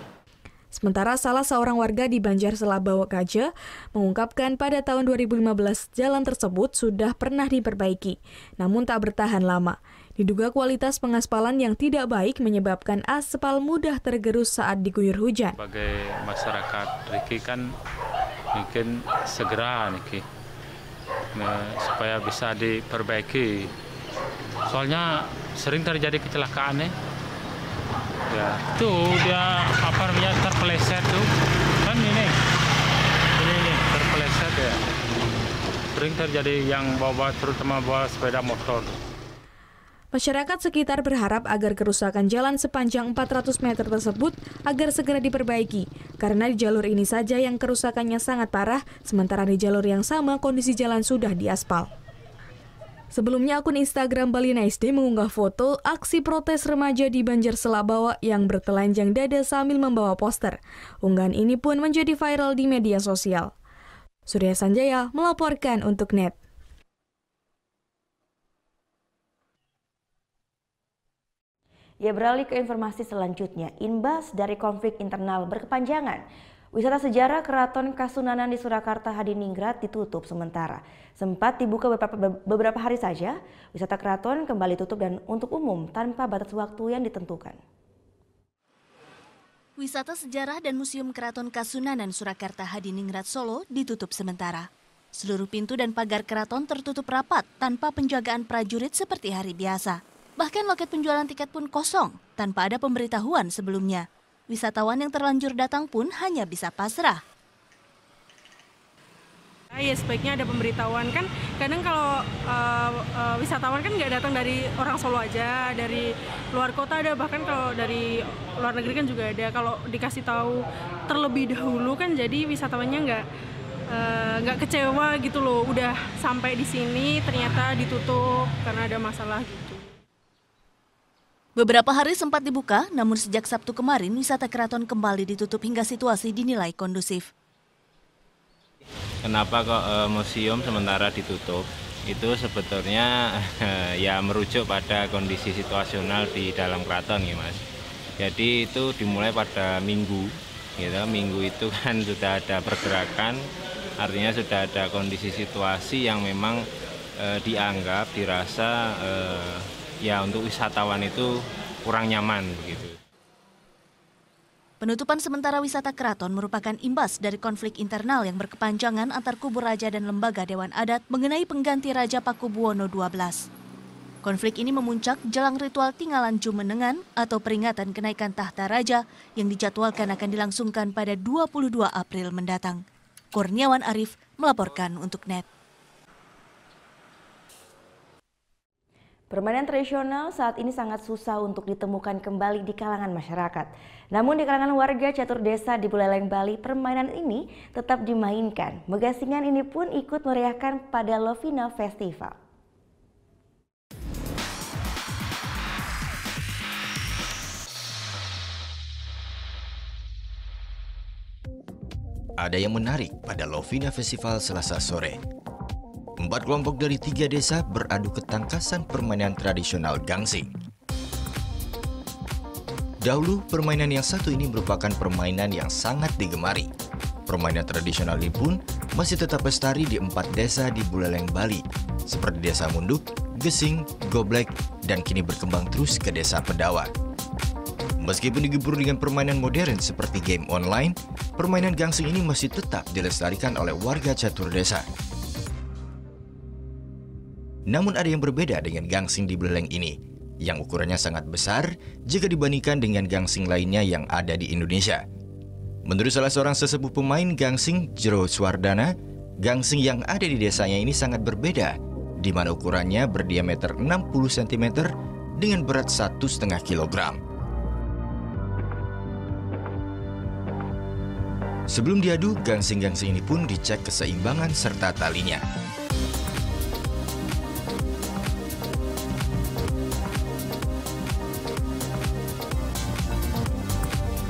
Sementara salah seorang warga di Banjar Selabawak Kaja mengungkapkan pada tahun 2015 jalan tersebut sudah pernah diperbaiki, namun tak bertahan lama. Diduga kualitas pengaspalan yang tidak baik menyebabkan aspal mudah tergerus saat diguyur hujan. Sebagai masyarakat Riki kan mungkin segera Niki supaya bisa diperbaiki. Soalnya sering terjadi kecelakaan ya. Tuh dia terpeleset tuh. Kan ini terpeleset ya. Sering terjadi yang bawa terutama bawa sepeda motor. Masyarakat sekitar berharap agar kerusakan jalan sepanjang 400 meter tersebut agar segera diperbaiki, karena di jalur ini saja yang kerusakannya sangat parah, sementara di jalur yang sama kondisi jalan sudah diaspal. Sebelumnya akun Instagram Bali Nice Day mengunggah foto aksi protes remaja di Banjar Selabawa yang bertelanjang dada sambil membawa poster. Unggahan ini pun menjadi viral di media sosial. Surya Sanjaya melaporkan untuk NET. Ya, beralih ke informasi selanjutnya, imbas dari konflik internal berkepanjangan, wisata sejarah Keraton Kasunanan di Surakarta Hadiningrat ditutup sementara. Sempat dibuka beberapa hari saja, wisata keraton kembali tutup dan untuk umum tanpa batas waktu yang ditentukan. Wisata sejarah dan Museum Keraton Kasunanan Surakarta Hadiningrat Solo ditutup sementara. Seluruh pintu dan pagar keraton tertutup rapat tanpa penjagaan prajurit seperti hari biasa. Bahkan loket penjualan tiket pun kosong, tanpa ada pemberitahuan sebelumnya. Wisatawan yang terlanjur datang pun hanya bisa pasrah. Ya sebaiknya ada pemberitahuan, kan kadang kalau wisatawan kan nggak datang dari orang Solo aja, dari luar kota ada, bahkan kalau dari luar negeri kan juga ada. Kalau dikasih tahu terlebih dahulu kan jadi wisatawannya nggak kecewa gitu loh, udah sampai di sini ternyata ditutup karena ada masalah gitu. Beberapa hari sempat dibuka, namun sejak Sabtu kemarin wisata keraton kembali ditutup hingga situasi dinilai kondusif. Kenapa kok museum sementara ditutup? Itu sebetulnya ya merujuk pada kondisi situasional di dalam keraton ya Mas. Jadi itu dimulai pada Minggu, gitu. Minggu itu kan sudah ada pergerakan, artinya sudah ada kondisi situasi yang memang dianggap, dirasa ya untuk wisatawan itu kurang nyaman begitu. Penutupan sementara wisata keraton merupakan imbas dari konflik internal yang berkepanjangan antar kubu raja dan lembaga Dewan Adat mengenai pengganti Raja Pakubuwono XII. Konflik ini memuncak jelang ritual Tinggalan Jumenengan atau peringatan kenaikan tahta raja yang dijadwalkan akan dilangsungkan pada 22 April mendatang. Kurniawan Arif melaporkan untuk NET. Permainan tradisional saat ini sangat susah untuk ditemukan kembali di kalangan masyarakat. Namun di kalangan warga catur desa di Buleleng, Bali, permainan ini tetap dimainkan. Megasingan ini pun ikut meriahkan pada Lovina Festival. Ada yang menarik pada Lovina Festival Selasa sore. 4 kelompok dari 3 desa beradu ketangkasan permainan tradisional gangsing. Dahulu, permainan yang satu ini merupakan permainan yang sangat digemari. Permainan tradisional ini pun masih tetap lestari di 4 desa di Buleleng, Bali, seperti Desa Munduk, Gesing, Goblek, dan kini berkembang terus ke Desa Pedawa. Meskipun digempur dengan permainan modern seperti game online, permainan gangsing ini masih tetap dilestarikan oleh warga catur desa. Namun ada yang berbeda dengan gangsing di Buleleng ini, yang ukurannya sangat besar jika dibandingkan dengan gangsing lainnya yang ada di Indonesia. Menurut salah seorang sesepuh pemain gangsing, Jero Swardana, gangsing yang ada di desanya ini sangat berbeda, di mana ukurannya berdiameter 60 cm dengan berat 1,5 kg. Sebelum diadu, gangsing-gangsing ini pun dicek keseimbangan serta talinya.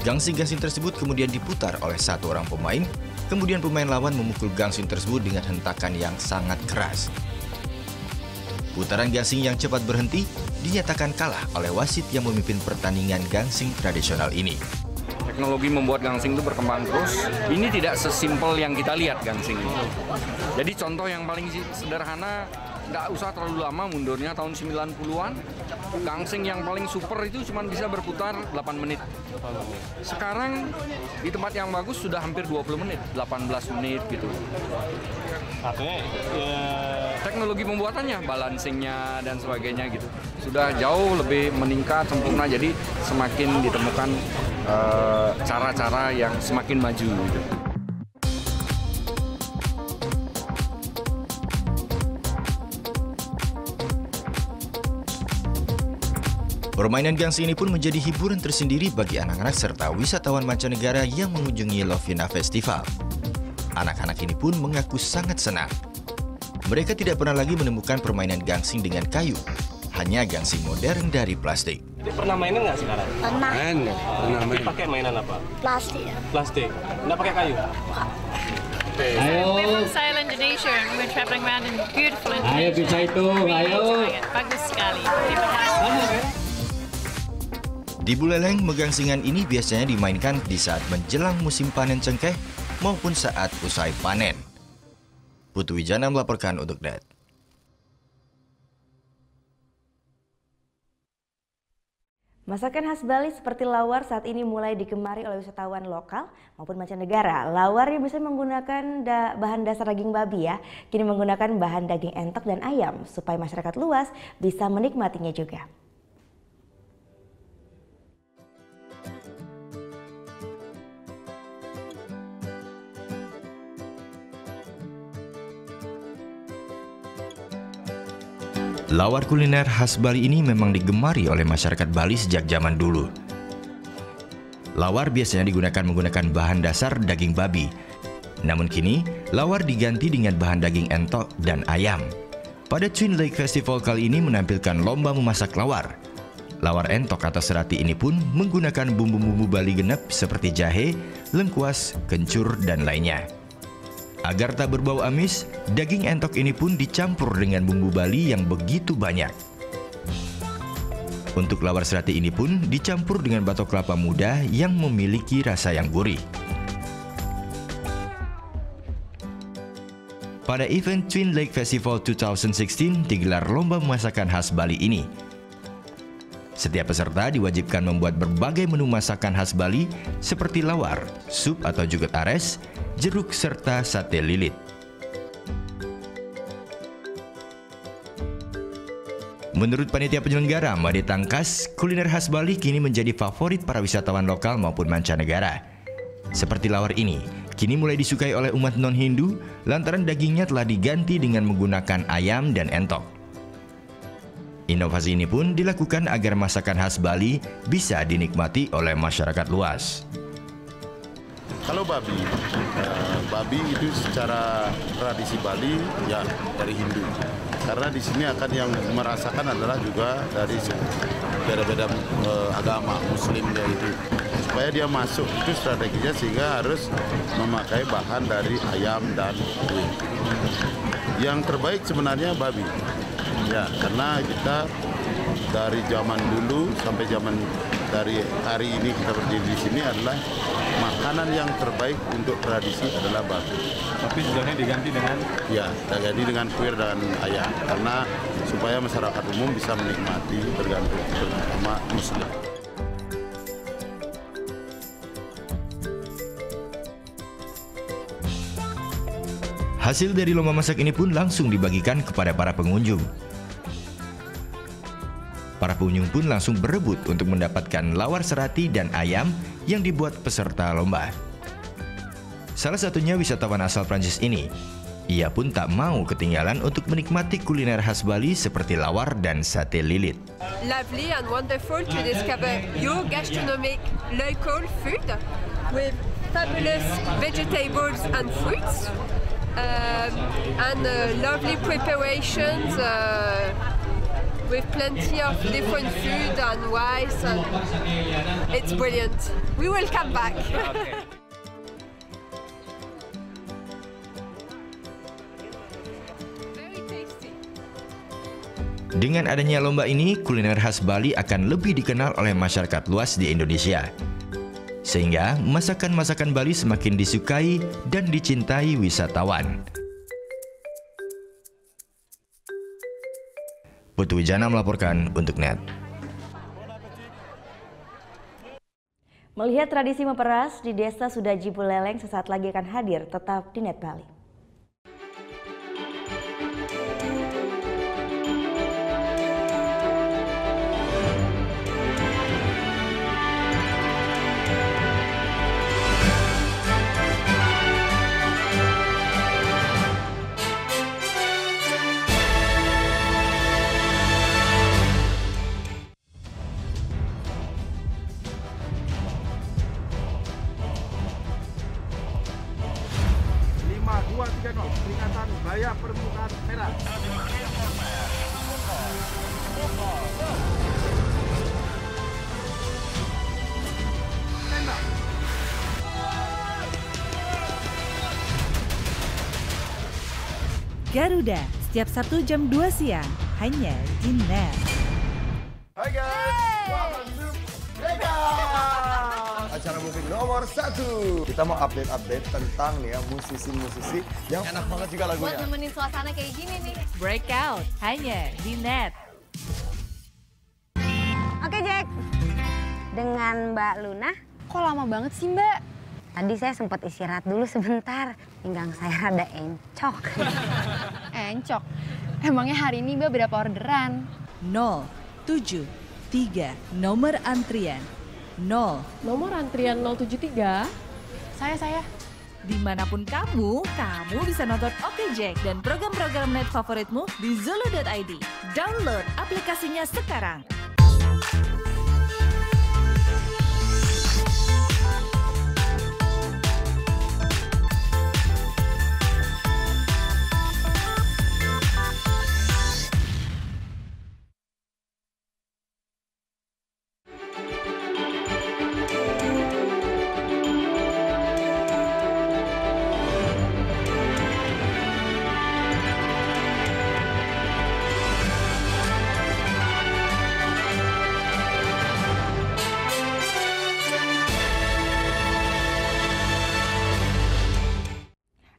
Gangsing-gangsing tersebut kemudian diputar oleh satu orang pemain, kemudian pemain lawan memukul gangsing tersebut dengan hentakan yang sangat keras. Putaran gangsing yang cepat berhenti dinyatakan kalah oleh wasit yang memimpin pertandingan gangsing tradisional ini. Teknologi membuat gangsing itu berkembang terus. Ini tidak sesimpel yang kita lihat gangsing ini. Jadi contoh yang paling sederhana, nggak usah terlalu lama mundurnya tahun 90-an. Gangsing yang paling super itu cuma bisa berputar 8 menit. Sekarang di tempat yang bagus sudah hampir 20 menit, 18 menit gitu. Artinya teknologi pembuatannya, balancingnya dan sebagainya gitu. Sudah jauh lebih meningkat, sempurna, jadi semakin ditemukan cara-cara yang semakin maju gitu. Permainan gangsing ini pun menjadi hiburan tersendiri bagi anak-anak serta wisatawan mancanegara yang mengunjungi Lovina Festival. Anak-anak ini pun mengaku sangat senang. Mereka tidak pernah lagi menemukan permainan gangsing dengan kayu, hanya gangsing modern dari plastik. Jadi pernah mainin nggak sekarang? Pernah. Pernah main. Pakai mainan apa? Plastik. Plastik. Nggak pakai kayu? We're from Sail Indonesia and we're traveling around in beautiful Indonesia. Ayo bisa hitung, ayo. Bagus sekali. Terima kasih. Di Buleleng, megangsingan ini biasanya dimainkan di saat menjelang musim panen cengkeh maupun saat usai panen. Putu Wijana melaporkan untuk NET. Masakan khas Bali seperti lawar saat ini mulai digemari oleh wisatawan lokal maupun mancanegara. Lawar yang bisa menggunakan bahan dasar daging babi ya, kini menggunakan bahan daging entok dan ayam supaya masyarakat luas bisa menikmatinya juga. Lawar kuliner khas Bali ini memang digemari oleh masyarakat Bali sejak zaman dulu. Lawar biasanya menggunakan bahan dasar daging babi. Namun kini, lawar diganti dengan bahan daging entok dan ayam. Pada Twin Lake Festival kali ini menampilkan lomba memasak lawar. Lawar entok atau serati ini pun menggunakan bumbu-bumbu Bali genep seperti jahe, lengkuas, kencur, dan lainnya. Agar tak berbau amis, daging entok ini pun dicampur dengan bumbu Bali yang begitu banyak. Untuk lawar serati ini pun dicampur dengan batok kelapa muda yang memiliki rasa yang gurih. Pada event Twin Lake Festival 2016 digelar lomba masakan khas Bali ini. Setiap peserta diwajibkan membuat berbagai menu masakan khas Bali seperti lawar, sup atau juget ares, jeruk serta sate lilit. Menurut panitia penyelenggara, Made Tangkas, kuliner khas Bali kini menjadi favorit para wisatawan lokal maupun mancanegara. Seperti lawar ini, kini mulai disukai oleh umat non-Hindu lantaran dagingnya telah diganti dengan menggunakan ayam dan entok. Inovasi ini pun dilakukan agar masakan khas Bali bisa dinikmati oleh masyarakat luas. Kalau babi, babi itu secara tradisi Bali ya dari Hindu. Karena di sini akan yang merasakan adalah juga dari beda-beda agama Muslim dia itu. Supaya dia masuk itu strateginya sehingga harus memakai bahan dari ayam dan kuih. Yang terbaik sebenarnya babi. Ya, karena kita dari zaman dulu sampai zaman dari hari ini kita berdiri di sini adalah makanan yang terbaik untuk tradisi adalah babi. Tapi sudahnya diganti dengan? Ya, diganti dengan kuir dan ayam karena supaya masyarakat umum bisa menikmati tergantung terutama Muslim. Hasil dari lomba masak ini pun langsung dibagikan kepada para pengunjung. Para pengunjung pun langsung berebut untuk mendapatkan lawar serati dan ayam yang dibuat peserta lomba. Salah satunya wisatawan asal Prancis ini. Ia pun tak mau ketinggalan untuk menikmati kuliner khas Bali seperti lawar dan sate lilit. Lovely and wonderful to discover your gastronomic local food with fabulous vegetables and fruits and lovely preparations with plenty of different food and rice, and it's brilliant. We will come back. Okay. Dengan adanya lomba ini, kuliner khas Bali akan lebih dikenal oleh masyarakat luas di Indonesia. Sehingga masakan-masakan Bali semakin disukai dan dicintai wisatawan. Putu Wijana melaporkan untuk NET. Melihat tradisi memperas di desa Sudaji Buleleng sesaat lagi akan hadir, tetap di NET Bali. peringatan bahaya permukaan merah. Garuda, setiap Sabtu jam 2 siang, hanya di NET. Hai guys, welcome to Mega! Acara musik nomor 1. Kita mau update tentang nih ya musisi-musisi yang enak banget juga lagunya. Buat nemenin suasana kayak gini nih. Breakout, hanya di NET. Oke Jack, dengan Mbak Luna. Kok lama banget sih Mbak? Tadi saya sempat istirahat dulu sebentar, pinggang saya rada encok. Encok? Emangnya hari ini Mbak berapa orderan? 073, nomor antrian 0. Nomor antrian 073? Saya. Dimanapun kamu bisa nonton Oke Jack dan program-program NET favoritmu di Zulu.id. Download aplikasinya sekarang.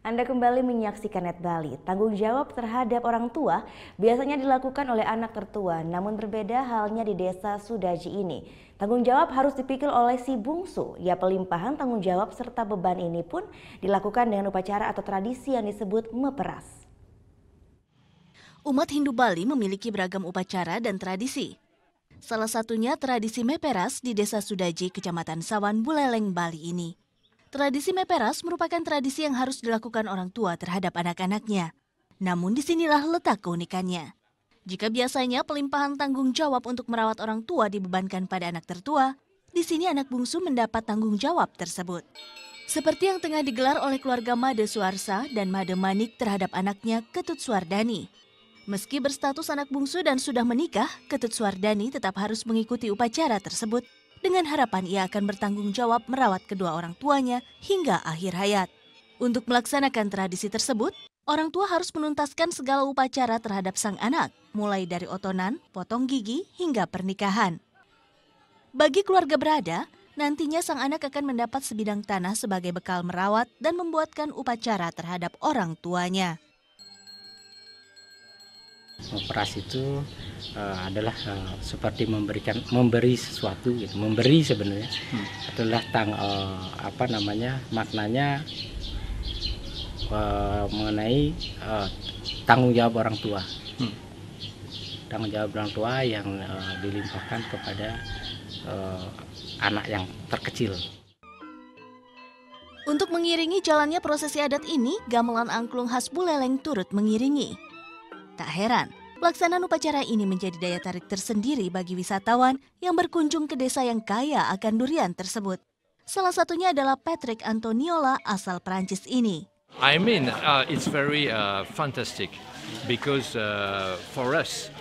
Anda kembali menyaksikan NET Bali. Tanggung jawab terhadap orang tua biasanya dilakukan oleh anak tertua, namun berbeda halnya di desa Sudaji ini. Tanggung jawab harus dipikul oleh si bungsu. Ya, pelimpahan tanggung jawab serta beban ini pun dilakukan dengan upacara atau tradisi yang disebut meperas. Umat Hindu Bali memiliki beragam upacara dan tradisi. Salah satunya tradisi meperas di desa Sudaji, Kecamatan Sawan, Buleleng, Bali ini. Tradisi meperas merupakan tradisi yang harus dilakukan orang tua terhadap anak-anaknya. Namun disinilah letak keunikannya. Jika biasanya pelimpahan tanggung jawab untuk merawat orang tua dibebankan pada anak tertua, di sini anak bungsu mendapat tanggung jawab tersebut. Seperti yang tengah digelar oleh keluarga Made Suarsa dan Made Manik terhadap anaknya Ketut Suardani. Meski berstatus anak bungsu dan sudah menikah, Ketut Suardani tetap harus mengikuti upacara tersebut dengan harapan ia akan bertanggung jawab merawat kedua orang tuanya hingga akhir hayat. Untuk melaksanakan tradisi tersebut, orang tua harus menuntaskan segala upacara terhadap sang anak, mulai dari otonan, potong gigi, hingga pernikahan. Bagi keluarga berada, nantinya sang anak akan mendapat sebidang tanah sebagai bekal merawat dan membuatkan upacara terhadap orang tuanya. Meperas itu adalah seperti memberi sesuatu gitu, memberi sebenarnya adalah maknanya mengenai tanggung jawab orang tua, tanggung jawab orang tua yang dilimpahkan kepada anak yang terkecil. Untuk mengiringi jalannya prosesi adat ini, gamelan angklung khas Buleleng turut mengiringi. Tak heran, pelaksanaan upacara ini menjadi daya tarik tersendiri bagi wisatawan yang berkunjung ke desa yang kaya akan durian tersebut. Salah satunya adalah Patrick Antoniola asal Perancis ini. I mean, it's very fantastic because for us,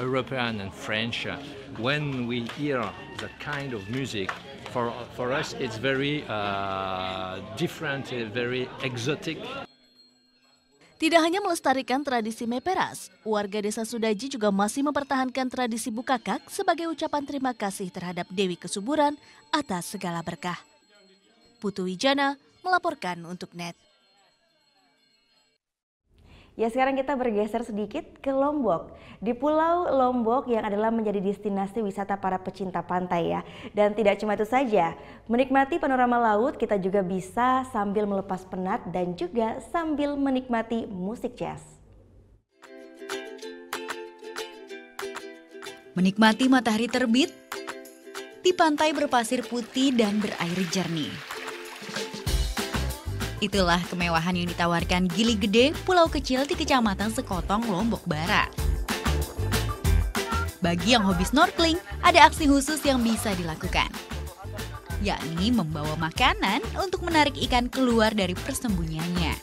European and French, when we hear that kind of music, for us it's very different, very exotic. Tidak hanya melestarikan tradisi meperas, warga desa Sudaji juga masih mempertahankan tradisi bukakak sebagai ucapan terima kasih terhadap Dewi Kesuburan atas segala berkah. Putu Wijana melaporkan untuk NET. Ya, sekarang kita bergeser sedikit ke Lombok. Di Pulau Lombok yang adalah menjadi destinasi wisata para pecinta pantai ya. Dan tidak cuma itu saja, menikmati panorama laut kita juga bisa sambil melepas penat dan juga sambil menikmati musik jazz. Menikmati matahari terbit di pantai berpasir putih dan berair jernih. Itulah kemewahan yang ditawarkan Gili Gede, pulau kecil di Kecamatan Sekotong, Lombok Barat. Bagi yang hobi snorkeling, ada aksi khusus yang bisa dilakukan, yakni membawa makanan untuk menarik ikan keluar dari persembunyiannya.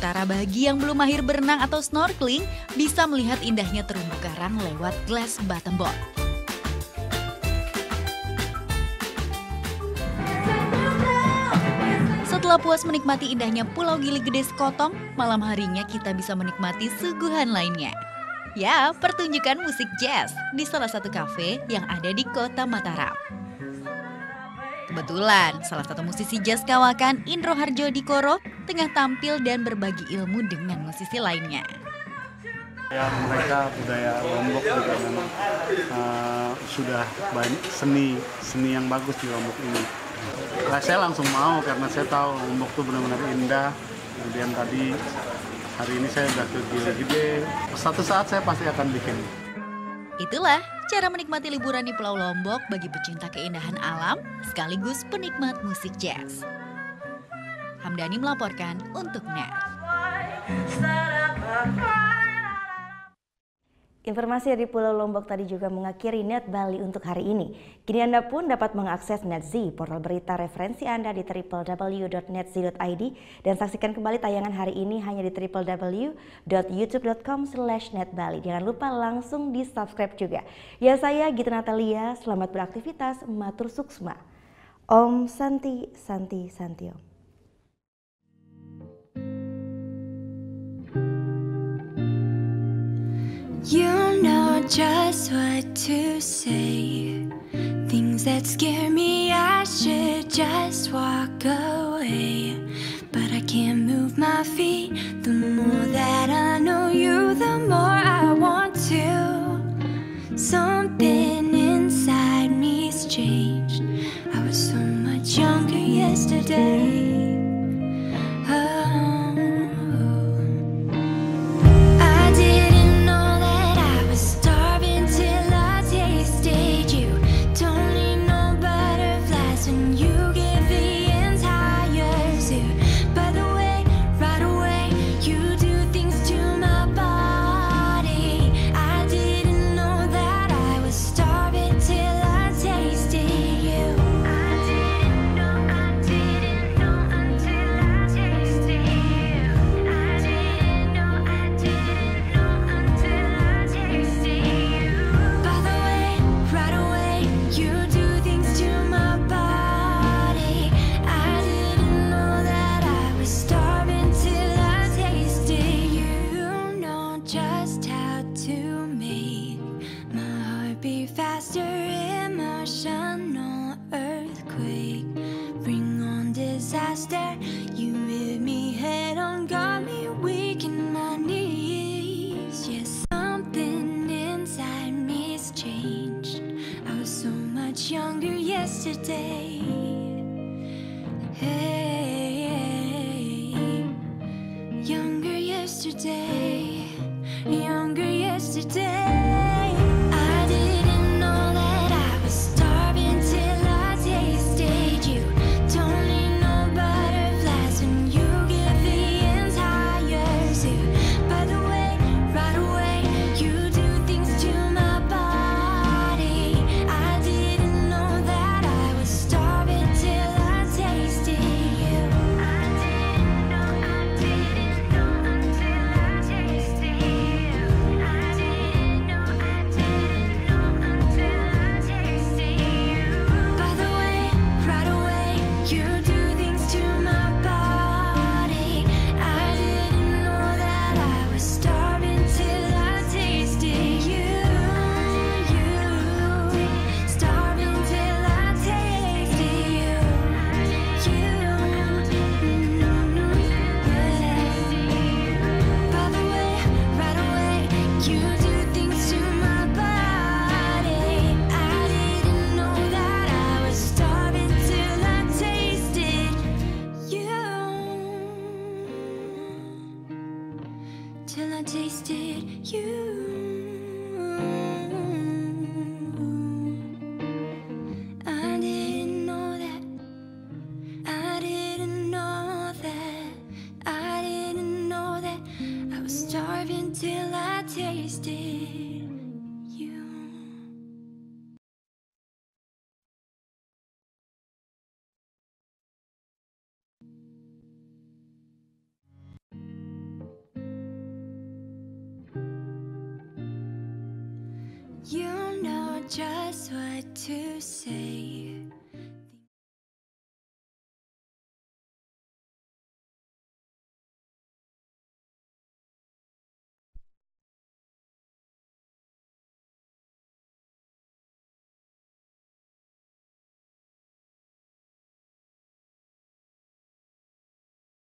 Sementara bagi yang belum mahir berenang atau snorkeling, bisa melihat indahnya terumbu karang lewat glass bottom boat. Setelah puas menikmati indahnya Pulau Gili Gede Sekotong, malam harinya kita bisa menikmati suguhan lainnya. Ya, pertunjukan musik jazz di salah satu kafe yang ada di Kota Mataram. Kebetulan, salah satu musisi jazz kawakan Indro Harjo Dikoro tengah tampil dan berbagi ilmu dengan musisi lainnya. Ya, mereka budaya Lombok juga memang sudah banyak seni yang bagus di Lombok ini. Nah, saya langsung mau karena saya tahu Lombok itu benar-benar indah. Kemudian tadi hari ini saya udah ke Gili Gede. Suatu saat saya pasti akan bikin. Itulah cara menikmati liburan di Pulau Lombok bagi pecinta keindahan alam sekaligus penikmat musik jazz. Hamdani melaporkan untuk NET. Informasi dari Pulau Lombok tadi juga mengakhiri Net Bali untuk hari ini. Kini Anda pun dapat mengakses NetZ, portal berita referensi Anda di www.netz.id dan saksikan kembali tayangan hari ini hanya di www.youtube.com/netbali. Jangan lupa langsung di subscribe juga. Ya, saya Gita Natalia, selamat beraktivitas, matur suksma. Om Santi Santi Santiom. You know just what to say. Things that scare me, I should just walk away. But I can't move my feet. The more that I know you, the more I want to. Something inside me's changed. I was so much younger yesterday. Younger yesterday. Hey, younger yesterday, younger yesterday. I didn't know that I was starving till I tasted you. Don't need no butterflies when you give the entire zoo. By the way, right away, you do things to my body. I didn't know that I was starving till I tasted you. what to say.